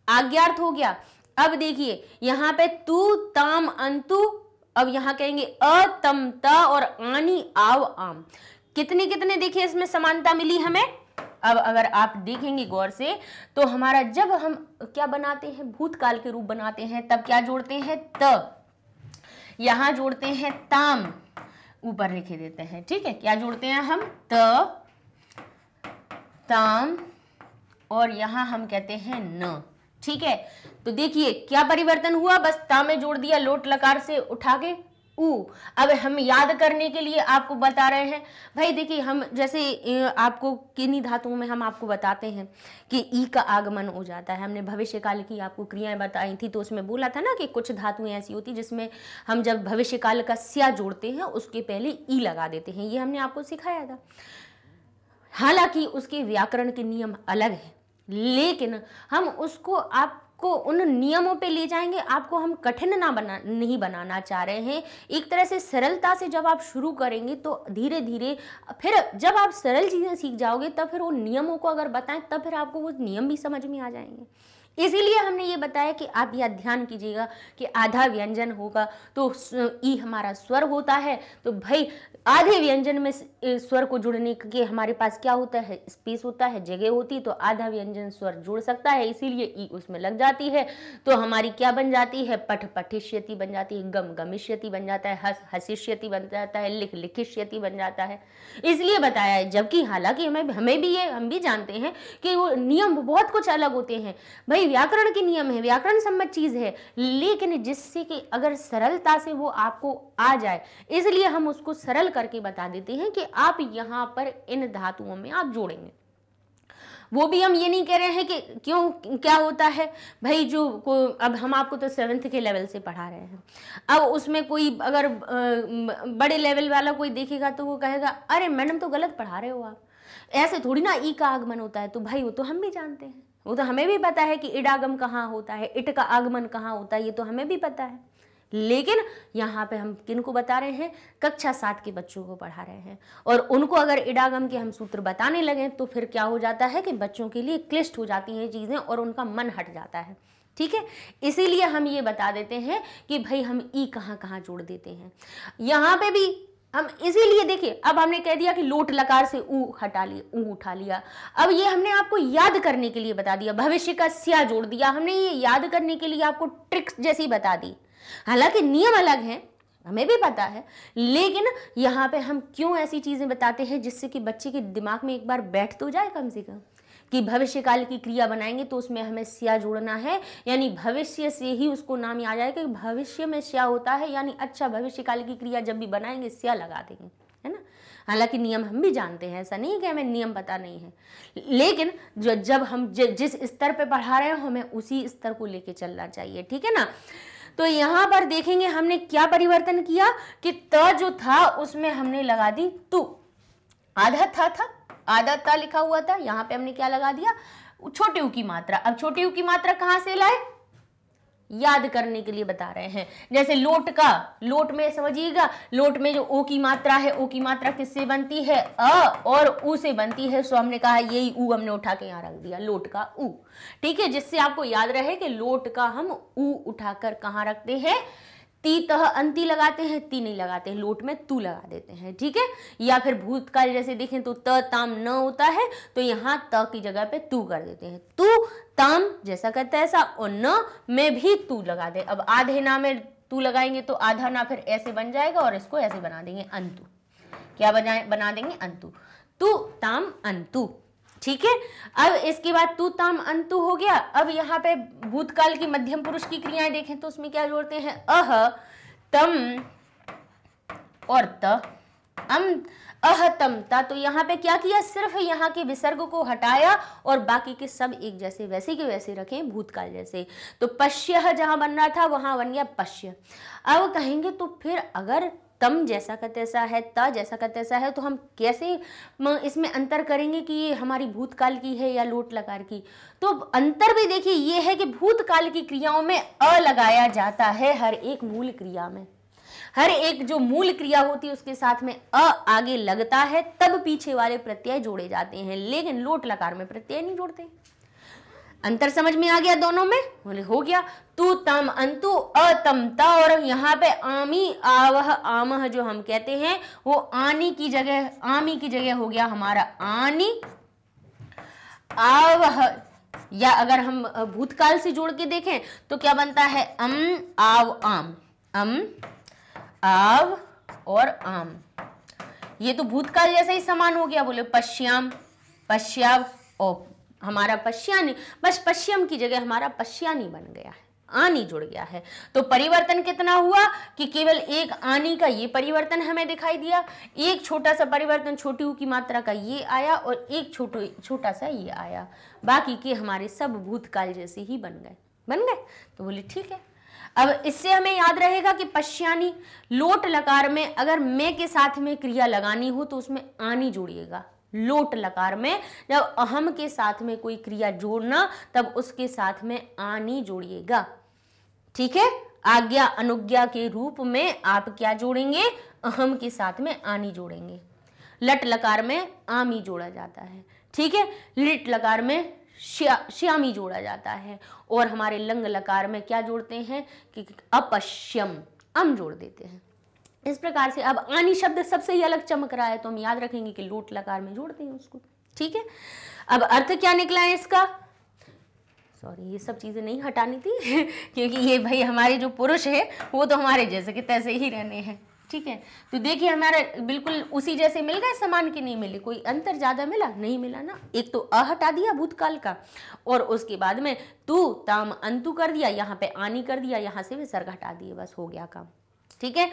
आज्ञार्थ हो गया। अब देखिए यहाँ पे तू ताम अंतु, अब यहाँ कहेंगे अ तम ता और आनी आव आम। कितने कितने देखिए इसमें समानता मिली हमें। अब अगर आप देखेंगे गौर से तो हमारा जब हम क्या बनाते हैं, भूतकाल के रूप बनाते हैं, तब क्या जोड़ते हैं, त, यहां जोड़ते हैं ताम, ऊपर लिखे देते हैं। ठीक है, क्या जोड़ते हैं हम, त ताम और यहां हम कहते हैं न। ठीक है, तो देखिए क्या परिवर्तन हुआ, बस ता में जोड़ दिया लोट लकार से उठा के ऊ। अब हम याद करने के लिए आपको बता रहे हैं भाई, देखिए हम जैसे आपको किन्हीं धातुओं में हम आपको बताते हैं कि ई का आगमन हो जाता है। हमने भविष्य काल की आपको क्रियाएं बताई थी, तो उसमें बोला था ना कि कुछ धातुएं ऐसी होती जिसमें हम जब भविष्य काल का स्या जोड़ते हैं उसके पहले ई लगा देते हैं, ये हमने आपको सिखाया था। हालांकि उसके व्याकरण के नियम अलग हैं, लेकिन हम उसको आपको उन नियमों पे ले जाएंगे। आपको हम कठिन नहीं बनाना चाह रहे हैं। एक तरह से सरलता से जब आप शुरू करेंगे तो धीरे धीरे फिर जब आप सरल चीज़ें सीख जाओगे तब फिर उन नियमों को अगर बताएं तब फिर आपको वो नियम भी समझ में आ जाएंगे। इसीलिए हमने ये बताया कि आप यह ध्यान कीजिएगा कि आधा व्यंजन होगा तो ई हमारा स्वर होता है, तो भाई आधे व्यंजन में स्वर को जुड़ने के हमारे पास क्या होता है, स्पेस होता है, जगह होती है, तो आधा व्यंजन स्वर जुड़ सकता है, इसीलिए ई उसमें लग जाती है। तो हमारी क्या बन जाती है, पठ पठिष्यति बन जाती है, गम गमिष्यति बन जाता है, हस हसिष्यति बन जाता है, लिख लिखिष्यति बन जाता है। इसलिए बताया है, जबकि हालांकि हमें भी ये हम भी जानते हैं कि वो नियम बहुत कुछ अलग होते हैं भाई, व्याकरण के नियम है, व्याकरण सम्मत चीज है, लेकिन जिससे कि अगर सरलता से वो आपको आ जाए, इसलिए हम उसको सरल करके बता देते हैं कि आप यहां पर इन धातुओं में आप जोड़ेंगे। वो भी हम ये नहीं कह रहे हैं कि क्यों क्या होता है भाई, जो अब हम आपको तो 7th के लेवल से पढ़ा रहे हैं, अब उसमें कोई अगर बड़े लेवल वाला कोई देखेगा तो वो कहेगा अरे मैडम तो गलत पढ़ा रहे हो आप, ऐसे थोड़ी ना ई का आगमन होता है। तो भाई वो तो हम भी जानते हैं, वो तो हमें भी पता है कि इडागम कहाँ होता है, इट का आगमन कहाँ होता है, ये तो हमें भी पता है। लेकिन यहाँ पे हम किन को बता रहे हैं, कक्षा 7 के बच्चों को पढ़ा रहे हैं, और उनको अगर इडागम के हम सूत्र बताने लगे तो फिर क्या हो जाता है कि बच्चों के लिए क्लिष्ट हो जाती हैं चीज़ें और उनका मन हट जाता है। ठीक है, इसीलिए हम ये बता देते हैं कि भाई हम ई कहाँ कहाँ जोड़ देते हैं। यहाँ पे भी हम इसीलिए देखिए, अब हमने कह दिया कि लोट लकार से ऊ हटा लिया, ऊ उठा लिया। अब ये हमने आपको याद करने के लिए बता दिया, भविष्य का स्या जोड़ दिया, हमने ये याद करने के लिए आपको ट्रिक्स जैसी बता दी। हालांकि नियम अलग हैं, हमें भी पता है, लेकिन यहाँ पे हम क्यों ऐसी चीजें बताते हैं जिससे कि बच्चे के दिमाग में एक बार बैठ तो जाए कम से कम, कि भविष्य काल की क्रिया बनाएंगे तो उसमें हमें स्या जोड़ना है, यानी भविष्य से ही उसको नाम आ जाएगा कि भविष्य में स्या होता है, यानी अच्छा भविष्य काल की क्रिया जब भी बनाएंगे स्या लगा देंगे, है ना। हालांकि नियम हम भी जानते हैं, ऐसा नहीं है कि हमें नियम पता नहीं है, लेकिन जब हम जिस स्तर पे पढ़ा रहे हैं हमें उसी स्तर को लेके चलना चाहिए। ठीक है ना। तो यहाँ पर देखेंगे हमने क्या परिवर्तन किया कि त जो था उसमें हमने लगा दी तू, आधा था आधा ता लिखा हुआ था, यहाँ पे हमने क्या लगा दिया, छोटे ऊ की मात्रा। अब छोटे ऊ की मात्रा कहाँ से लाए, याद करने के लिए बता रहे हैं। जैसे लोट का, लोट में समझिएगा, लोट में जो ओ की मात्रा है, ओ की मात्रा किससे बनती है, अ और ऊ से बनती है, सो हमने कहा यही ऊ हमने उठा के यहाँ रख दिया, लोट का ऊ। ठीक है, जिससे आपको याद रहे कि लोट का हम ऊ उठाकर कहाँ रखते हैं, ती तह अंति लगाते हैं, ती नहीं लगाते हैं, लोट में तू लगा देते हैं। ठीक है, या फिर भूतकाल जैसे देखें तो त ताम न होता है तो यहाँ त की जगह पे तू कर देते हैं, तू ताम जैसा करता है ऐसा, और न में भी तू लगा दे। अब आधे ना में तू लगाएंगे तो आधा ना फिर ऐसे बन जाएगा और इसको ऐसे बना देंगे अंतु, क्या बना देंगे अंतु, तू ताम अंतु। ठीक है, अब इसके बाद तू ताम अंतु हो गया। अब यहाँ पे भूतकाल की मध्यम पुरुष की क्रियाएं देखें तो उसमें क्या जोड़ते हैं, अह तम और त, अहतमता, तो यहाँ पे क्या किया, सिर्फ यहाँ के विसर्ग को हटाया और बाकी के सब एक जैसे वैसे के वैसे रखे भूतकाल जैसे। तो पश्य जहां बन रहा था वहां बन गया पश्य। अब कहेंगे तो फिर अगर तम जैसा का तैसा है, त जैसा का तैसा है, तो हम कैसे इसमें अंतर करेंगे कि ये हमारी भूतकाल की है या लोट लकार की। तो अंतर भी देखिए ये है कि भूतकाल की क्रियाओं में अ लगाया जाता है हर एक मूल क्रिया में। हर एक जो मूल क्रिया होती है उसके साथ में अ आगे लगता है, तब पीछे वाले प्रत्यय जोड़े जाते हैं, लेकिन लोट लकार में प्रत्यय नहीं जोड़ते। अंतर समझ में आ गया दोनों में? बोले हो गया। तू तम अंतु अतमता, और यहाँ पे आमी आवह आमह जो हम कहते हैं वो आनी की जगह आमी की जगह हो गया हमारा आनी आवह। या अगर हम भूतकाल से जोड़ के देखें तो क्या बनता है, आव आम, आव और आम। ये तो भूतकाल जैसा ही समान हो गया। बोले पश्याम, पश्याव और हमारा पश्यानी, बस पश्यम की जगह हमारा पश्यानी बन गया है, आनी जुड़ गया है। तो परिवर्तन कितना हुआ कि केवल एक आनी का ये परिवर्तन हमें दिखाई दिया, एक छोटा सा परिवर्तन छोटी ऊ की मात्रा का ये आया और एक छोटा सा ये आया, बाकी के हमारे सब भूतकाल जैसे ही बन गए। तो बोले ठीक है। अब इससे हमें याद रहेगा कि पश्यानी लोट लकार में अगर मैं के साथ में क्रिया लगानी हो तो उसमें आनी जोड़िएगा। लोट लकार में जब अहम के साथ में कोई क्रिया जोड़ना तब उसके साथ में आनी जोड़िएगा। ठीक है, आज्ञा अनुज्ञा के रूप में आप क्या जोड़ेंगे, अहम के साथ में आनी जोड़ेंगे। लट लकार में आमी जोड़ा जाता है। ठीक है, लिट लकार में श्यामी जोड़ा जाता है, और हमारे लंग लकार में क्या जोड़ते हैं कि अपश्यम, अम जोड़ देते हैं। इस प्रकार से अब आनी शब्द सबसे ही अलग चमक रहा है तो हम याद रखेंगे कि लोट लकार में जोड़ते हैं उसको। ठीक है, अब अर्थ क्या निकला है इसका, सॉरी ये सब चीजें नहीं हटानी थी क्योंकि ये भाई हमारे जो पुरुष है वो तो हमारे जैसे कि तैसे ही रहने हैं। ठीक है, तो देखिए हमारा बिल्कुल उसी जैसे मिल गए समान की नहीं मिले, कोई अंतर ज्यादा मिला नहीं मिला ना। एक तो अ हटा दिया भूतकाल का और उसके बाद में तू ताम अंतु कर दिया, यहाँ पे आनी कर दिया, यहाँ से विसर्ग हटा दिए, बस हो गया काम। ठीक है,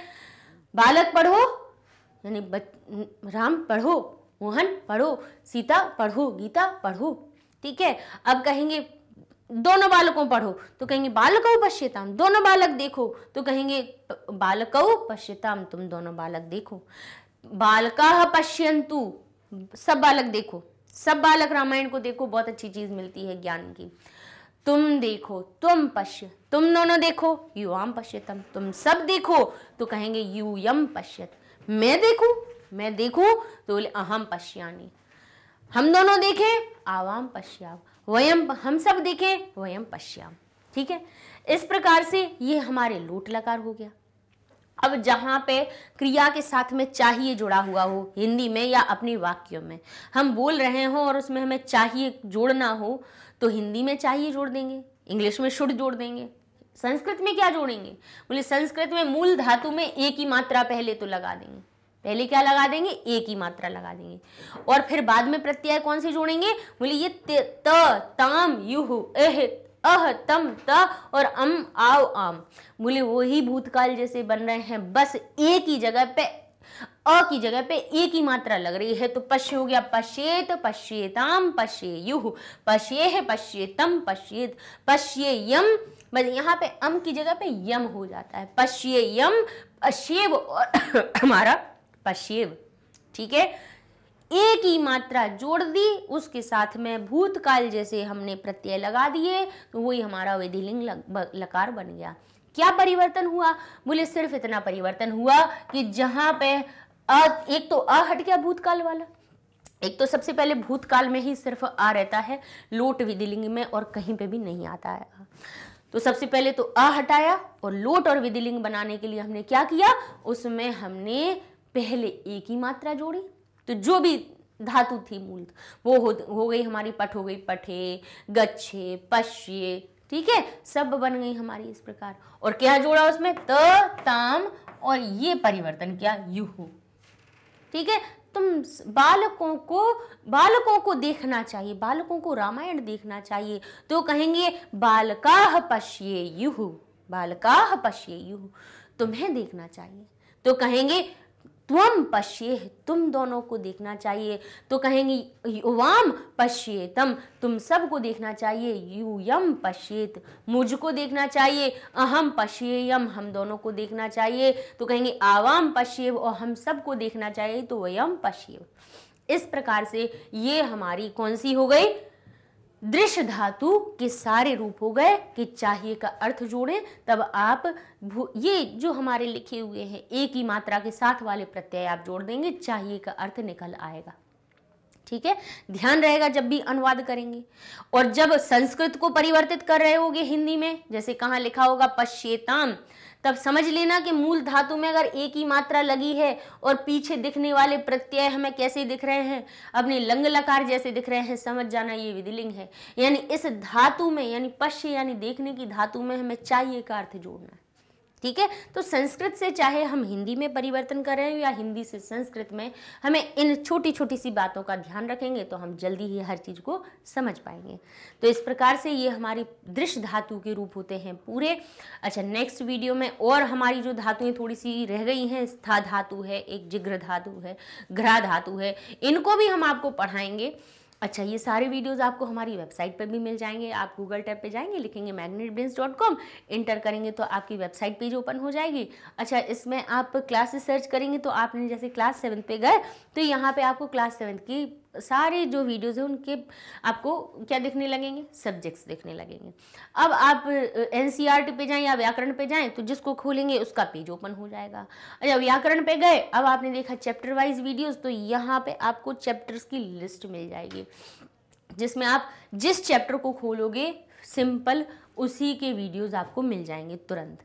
बालक पढ़ो यानी राम पढ़ो, मोहन पढ़ो, सीता पढ़ो, गीता पढ़ो। ठीक है, अब कहेंगे दोनों बालकों पढ़ो तो कहेंगे बालकौ पश्यताम, दोनों बालक देखो तो कहेंगे बालकौ पश्यताम, तुम दोनों बालक देखो। बालकाः पश्यन्तु, सब बालक देखो, सब बालक रामायण को देखो, बहुत अच्छी चीज मिलती है ज्ञान की। तुम देखो, तुम पश्य, तुम दोनों देखो, युवाम पश्यतम, तुम सब देखो तो कहेंगे यूयम पश्यत, मैं देखूं, मैं देखूं तो बोले अहम पश्यानि, हम दोनों देखें आवाम पश्याम, वयम हम सब देखें वयम पश्याम। ठीक है, इस प्रकार से ये हमारे लोट लकार हो गया। अब जहां पे क्रिया के साथ में चाहिए जुड़ा हुआ हो, हिंदी में या अपनी वाक्यों में हम बोल रहे हो और उसमें हमें चाहिए जोड़ना हो तो हिंदी में चाहिए जोड़ देंगे, इंग्लिश में शुड जोड़ देंगे। संस्कृत में क्या जोड़ेंगे, बोले संस्कृत में मूल धातु में एक ही मात्रा पहले तो लगा देंगे, पहले क्या लगा देंगे, एक ही मात्रा लगा देंगे, और फिर बाद में प्रत्यय कौन से जोड़ेंगे, बोले ये त ताम युह एह अह तम त और अम आव आम, बोले वही भूतकाल जैसे बन रहे हैं, बस एक ही जगह पे अ की जगह पे एक ही मात्रा लग रही है। तो पश्य हो गया पश्येत, पश्येताम, पश्येयुः, पश्येह, पश्येतम, पश्येत, पश्येयम, बस यहाँ पे अम की जगह पे यम हो जाता है, पश्येयम, पश्येव और हमारा पश्येव। ठीक है, एक ही मात्रा जोड़ दी, उसके साथ में भूतकाल जैसे हमने प्रत्यय लगा दिए तो वही हमारा विधिलिंग लकार बन गया। क्या परिवर्तन हुआ, बोले सिर्फ इतना परिवर्तन हुआ कि जहां पे एक तो अ हट गया भूतकाल वाला, एक तो सबसे पहले भूतकाल में ही सिर्फ आ रहता है, लोट विधिलिंग में और कहीं पे भी नहीं आता है। तो सबसे पहले तो अ हटाया और लोट और विधिलिंग बनाने के लिए हमने क्या किया, उसमें हमने पहले एक ही मात्रा जोड़ी। तो जो भी धातु थी मूल वो हो गई हमारी, पठ हो गई पठे, गच्छे, पश्ये, ठीक है, सब बन गई हमारी इस प्रकार। और क्या जोड़ा उसमें, त ताम, और ये परिवर्तन क्या, युह। ठीक है, तुम बालकों को देखना चाहिए, बालकों को रामायण देखना चाहिए तो कहेंगे बालकाः पश्येयुः, बालकाः पश्येयुः, तुम्हें देखना चाहिए तो कहेंगे त्वम पश्येह, तुम दोनों को देखना चाहिए। तो कहेंगे युवाम पश्येतम, तुम सबको देखना चाहिए। यूयम पश्येत, मुझको देखना चाहिए। अहम पश्येयम, हम दोनों को देखना चाहिए। तो कहेंगे आवाम पश्येव, और हम सबको देखना चाहिए, तो वयम पश्येव। इस प्रकार से ये हमारी कौन सी हो गई, दृश्य धातु के सारे रूप हो गए कि चाहिए का अर्थ जोड़ें, तब आप ये जो हमारे लिखे हुए हैं एक ही मात्रा के साथ वाले प्रत्यय आप जोड़ देंगे, चाहिए का अर्थ निकल आएगा। ठीक है, ध्यान रहेगा जब भी अनुवाद करेंगे। और जब संस्कृत को परिवर्तित कर रहे होगे हिंदी में, जैसे कहाँ लिखा होगा पश्येताम, तब समझ लेना कि मूल धातु में अगर एक ही मात्रा लगी है और पीछे दिखने वाले प्रत्यय हमें कैसे दिख रहे हैं, अपने लंग लकार जैसे दिख रहे हैं, समझ जाना ये विधिलिंग है। यानी इस धातु में, यानी पश्य यानी देखने की धातु में हमें चाहिए का अर्थ जोड़ना है। ठीक है, तो संस्कृत से चाहे हम हिंदी में परिवर्तन कर रहे हैं या हिंदी से संस्कृत में, हमें इन छोटी छोटी सी बातों का ध्यान रखेंगे तो हम जल्दी ही हर चीज़ को समझ पाएंगे। तो इस प्रकार से ये हमारी दृश्य धातु के रूप होते हैं पूरे। अच्छा, नेक्स्ट वीडियो में और हमारी जो धातुएं थोड़ी सी रह गई हैं, स्था धातु है, एक जिग्र धातु है, घ्रा धातु है, इनको भी हम आपको पढ़ाएंगे। अच्छा, ये सारे वीडियोस आपको हमारी वेबसाइट पर भी मिल जाएंगे। आप गूगल टैब पे जाएंगे, लिखेंगे magnetbrains.com, इंटर करेंगे तो आपकी वेबसाइट पेज ओपन हो जाएगी। अच्छा, इसमें आप क्लासेस सर्च करेंगे तो आपने जैसे क्लास 7 पे गए तो यहाँ पे आपको क्लास 7 की सारे जो वीडियोस हैं उनके आपको क्या दिखने लगेंगे, सब्जेक्ट्स दिखने लगेंगे। अब आप एनसीईआरटी पे जाएं या व्याकरण पे जाएं तो जिसको खोलेंगे उसका पेज ओपन हो जाएगा। अच्छा, व्याकरण पे गए, अब आपने देखा चैप्टर वाइज वीडियोस, तो यहाँ पे आपको चैप्टर्स की लिस्ट मिल जाएगी, जिसमें आप जिस चैप्टर को खोलोगे सिंपल उसी के वीडियोस आपको मिल जाएंगे तुरंत।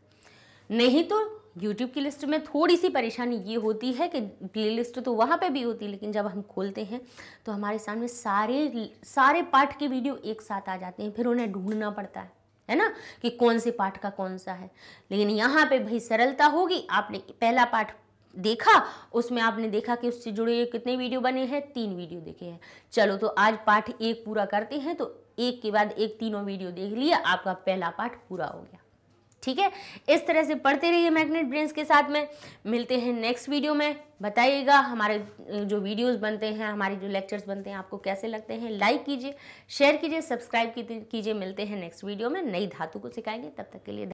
नहीं तो YouTube की लिस्ट में थोड़ी सी परेशानी ये होती है कि प्लेलिस्ट तो वहाँ पे भी होती है, लेकिन जब हम खोलते हैं तो हमारे सामने सारे पाठ के वीडियो एक साथ आ जाते हैं, फिर उन्हें ढूंढना पड़ता है ना, कि कौन से पाठ का कौन सा है। लेकिन यहाँ पे भाई सरलता होगी, आपने पहला पाठ देखा, उसमें आपने देखा कि उससे जुड़े कितने वीडियो बने हैं, 3 वीडियो देखे हैं। चलो तो आज पाठ 1 पूरा करते हैं, तो एक के बाद एक तीनों वीडियो देख लिया, आपका पहला पाठ पूरा हो गया। ठीक है, इस तरह से पढ़ते रहिए मैग्नेट ब्रेन्स के साथ में। मिलते हैं नेक्स्ट वीडियो में। बताइएगा हमारे जो वीडियोस बनते हैं, हमारे जो लेक्चर्स बनते हैं, आपको कैसे लगते हैं। लाइक कीजिए, शेयर कीजिए, सब्सक्राइब कीजिए। मिलते हैं नेक्स्ट वीडियो में, नई धातु को सिखाएंगे। तब तक के लिए